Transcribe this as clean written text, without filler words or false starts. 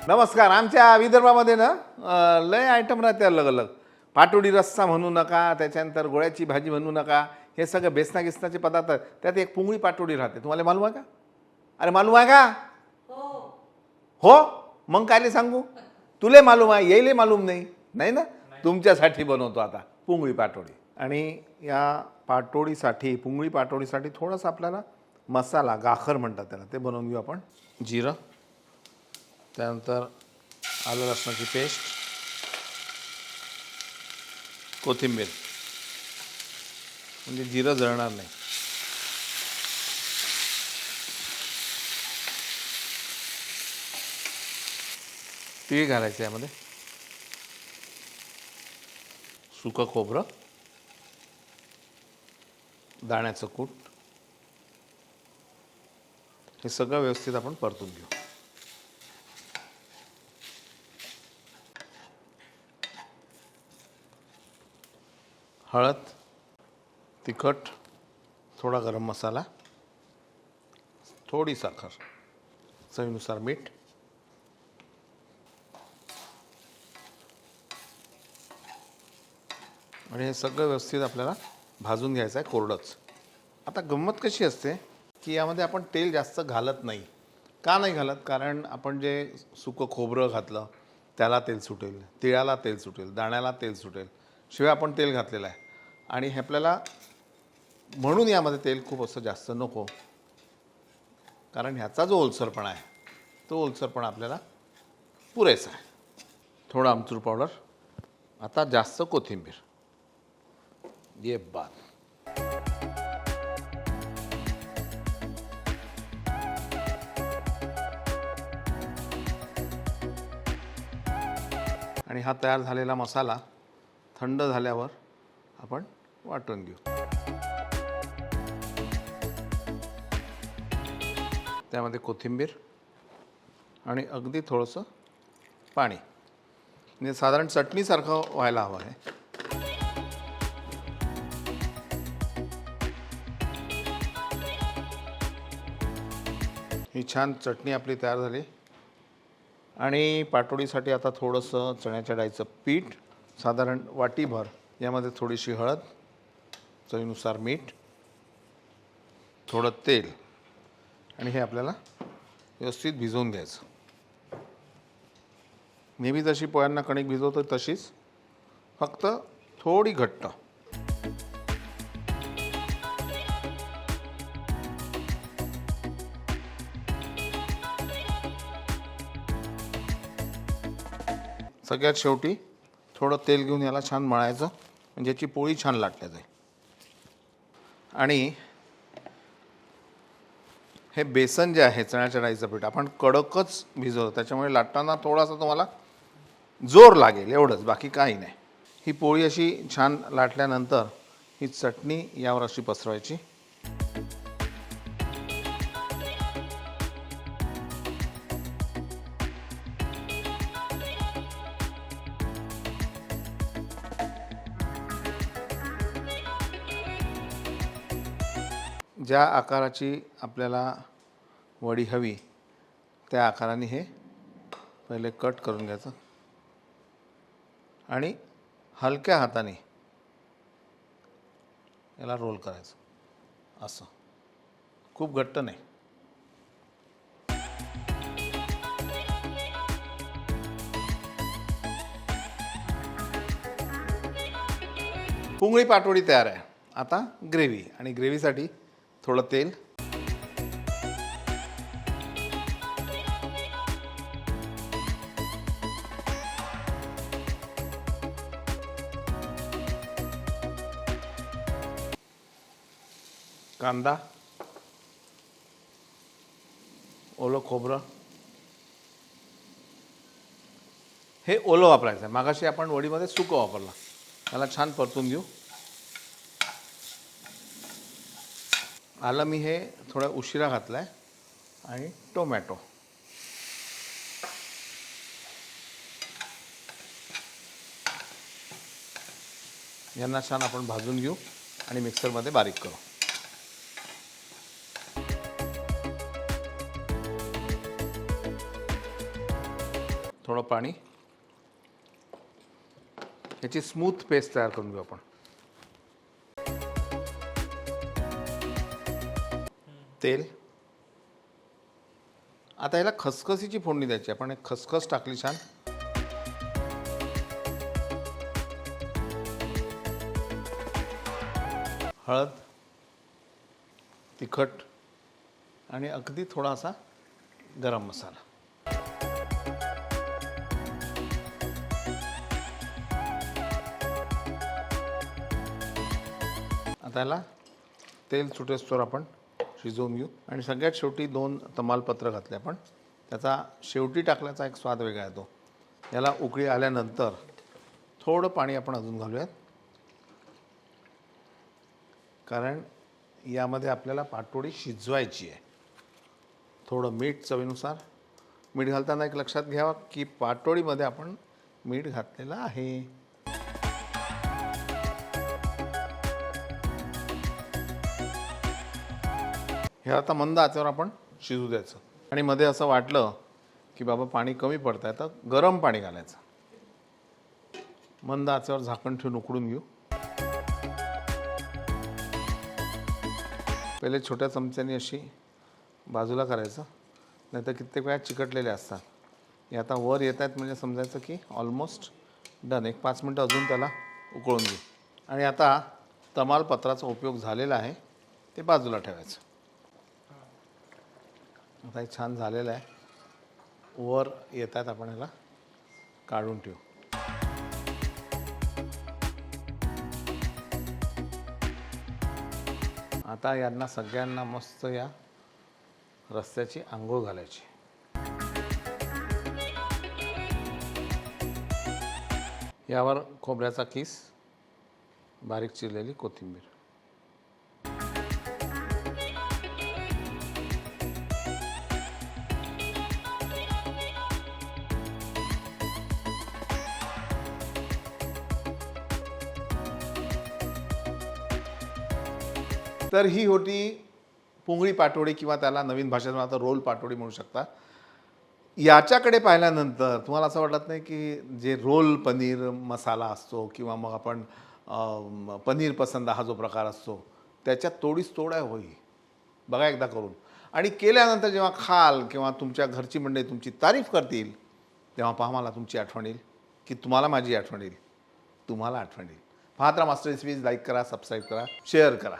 नमस्कार. आमच्या विदर्भामध्ये ना लय आयटम राहते अलग अलग. पाटोडी रस्सा म्हणू नका, त्याच्यानंतर गोळ्याची भाजी म्हणू नका, हे सगळं बेसना गिसनाचे पदार्थ आहेत. त्यात एक पुंगळी पाटोडी राहते. तुम्हाला मालूम आहे का? अरे मालूम आहे का? हो मग काय सांगू, तुले मालूम आहे, येईले मालूम नाही. नाही ना, तुमच्यासाठी बनवतो आता पुंगळी पाटोडी. आणि या पाटोडीसाठी, पुंगळी पाटोडीसाठी थोडंसं आपल्याला मसाला, गाखर म्हणतात त्याला, ते बनवून घेऊ आपण. जिरं, त्यानंतर आलं लसणाची पेस्ट, कोथिंबीर, म्हणजे जिरं जळणार नाही. तीळ घालायचं यामध्ये, सुकं खोबरं, दाण्याचं कूट, हे सगळं व्यवस्थित आपण परतून घेऊ. हळद, तिखट, थोडा गरम मसाला, थोडी साखर, चवीनुसार मीठ, आणि हे सगळं व्यवस्थित आपल्याला भाजून घ्यायचं आहे कोरडंच. आता गंमत कशी असते की यामध्ये आपण तेल जास्त घालत नाही. का नाही घालत? कारण आपण जे सुकं खोबरं घातलं त्याला तेल सुटेल, तिळाला तेल सुटेल, दाण्याला तेल सुटेल, शिवाय आपण तेल घातलेलं आहे. आणि हे आपल्याला म्हणून यामध्ये तेल खूप असं जास्त नको, कारण ह्याचा जो ओलसरपणा आहे तो ओलसरपणा आपल्याला पुरेसा आहे. थोडं आमचूर पावडर, आता जास्त कोथिंबीर. ये बात. आणि हा तयार झालेला मसाला थंड झाल्यावर आपण वाटून घेऊ. त्यामध्ये कोथिंबीर आणि अगदी थोडंसं पाणी, म्हणजे साधारण चटणीसारखं व्हायला हवं आहे. ही छान चटणी आपली तयार झाली. आणि पाटोडीसाठी आता थोडंसं चण्याच्या डाळीचं पीठ, साधारण वाटीभर, यामध्ये थोडीशी हळद, चवीनुसार मीठ, थोडं तेल, आणि हे आपल्याला व्यवस्थित भिजवून घ्यायचं. नेहमी जशी पोळ्यांना कणिक भिजवतो तशीच, फक्त थोडी घट्ट. सगळ्यात शेवटी थोडं तेल घेऊन याला छान मळायचं, म्हणजे याची पोळी छान लाटल्या जाईल. आणि हे बेसन जे आहे, चण्याच्या डाळीचं पीठ, आपण कडकच भिजवलं, त्याच्यामुळे लाटताना थोडासा तुम्हाला जोर लागेल, एवढंच, बाकी काही नाही. ही पोळी अशी छान लाटल्यानंतर ही चटणी यावर अशी पसरवायची. ज्या आकाराची आपल्याला वडी हवी त्या आकाराने हे पहिले कट करून घ्यायचं आणि हलक्या हाताने याला रोल करायचं, असं, खूप घट्ट नाही. पुंगळी पाटोडी तयार आहे. आता ग्रेव्ही, आणि ग्रेव्हीसाठी थोडं तेल, कांदा, ओलं खोबरं, हे ओलं वापरायचं आहे. मागाशी आपण वडीमध्ये सुकं वापरला. त्याला छान परतून घेऊ. आलं मी हे थोडा उशिरा घातलं आहे. आणि टोमॅटो, यांना छान आपण भाजून घेऊ आणि मिक्सरमध्ये बारीक करू. थोडं पाणी, याची स्मूथ पेस्ट तयार करून घेऊ आपण. तेल. आता याला खसखसीची फोडणी द्यायची. आपण एक खसखस टाकली छान. हळद, तिखट आणि अगदी थोडासा गरम मसाला. आता याला तेल सुटेस्तोवर आपण शिजवून घेऊ. आणि सगळ्यात शेवटी 2 तमालपत्र घातले आपण. त्याचा शेवटी टाकल्याचा एक स्वाद वेगळा येतो. याला उकळी आल्यानंतर थोडं पाणी आपण अजून घालूयात, कारण यामध्ये आपल्याला पाटोडी शिजवायची आहे. थोडं मीठ चवीनुसार. मीठ घालताना एक लक्षात घ्यावं की पाटोडीमध्ये आपण मीठ घातलेलं आहे. हे आता मंद आचेवर आपण शिजू द्यायचं. आणि मध्ये असं वाटलं की बाबा पाणी कमी पडत आहे तर गरम पाणी घालायचं. मंद आचेवर झाकण ठेवून उकळून घेऊ. पहिले छोट्या चमच्याने अशी बाजूला करायचं, नाहीतर कित्येक वेळा चिकटलेले असतात. हे आता वर येत आहेत म्हणजे समजायचं की ऑलमोस्ट डन. एक 5 मिनटं अजून त्याला उकळून घेऊ. आणि आता तमालपत्राचा उपयोग झालेला आहे, ते बाजूला ठेवायचं. आता हे छान झालेलं आहे. वर येत आहेत, आपण याला काढून ठेवू. आता यांना सगळ्यांना मस्त या रस्त्याची आंघोळ घालायची. यावर खोबऱ्याचा किस, बारीक चिरलेली कोथिंबीर. तर ही होती पुंगळी पाटोडी, किंवा त्याला नवीन भाषेत आता रोल पाटोडी म्हणू शकता. याच्याकडे पाहिल्यानंतर तुम्हाला असं वाटत नाही की जे रोल पनीर मसाला असतो, किंवा मग आपण पनीर पसंदा हा जो प्रकार असतो, त्याच्यात तोडीस तोड आहे होई. बघा एकदा करून. आणि केल्यानंतर जेव्हा खाल किंवा तुमच्या घरची मंडळी तुमची तारीफ करतील, तेव्हा पहा मला तुमची आठवण येईल की तुम्हाला माझी आठवण येईल, तुम्हाला आठवण येईल. पाहत राहा मास्टर रेसिपीज. लाईक करा, सबस्क्राईब करा, शेअर करा.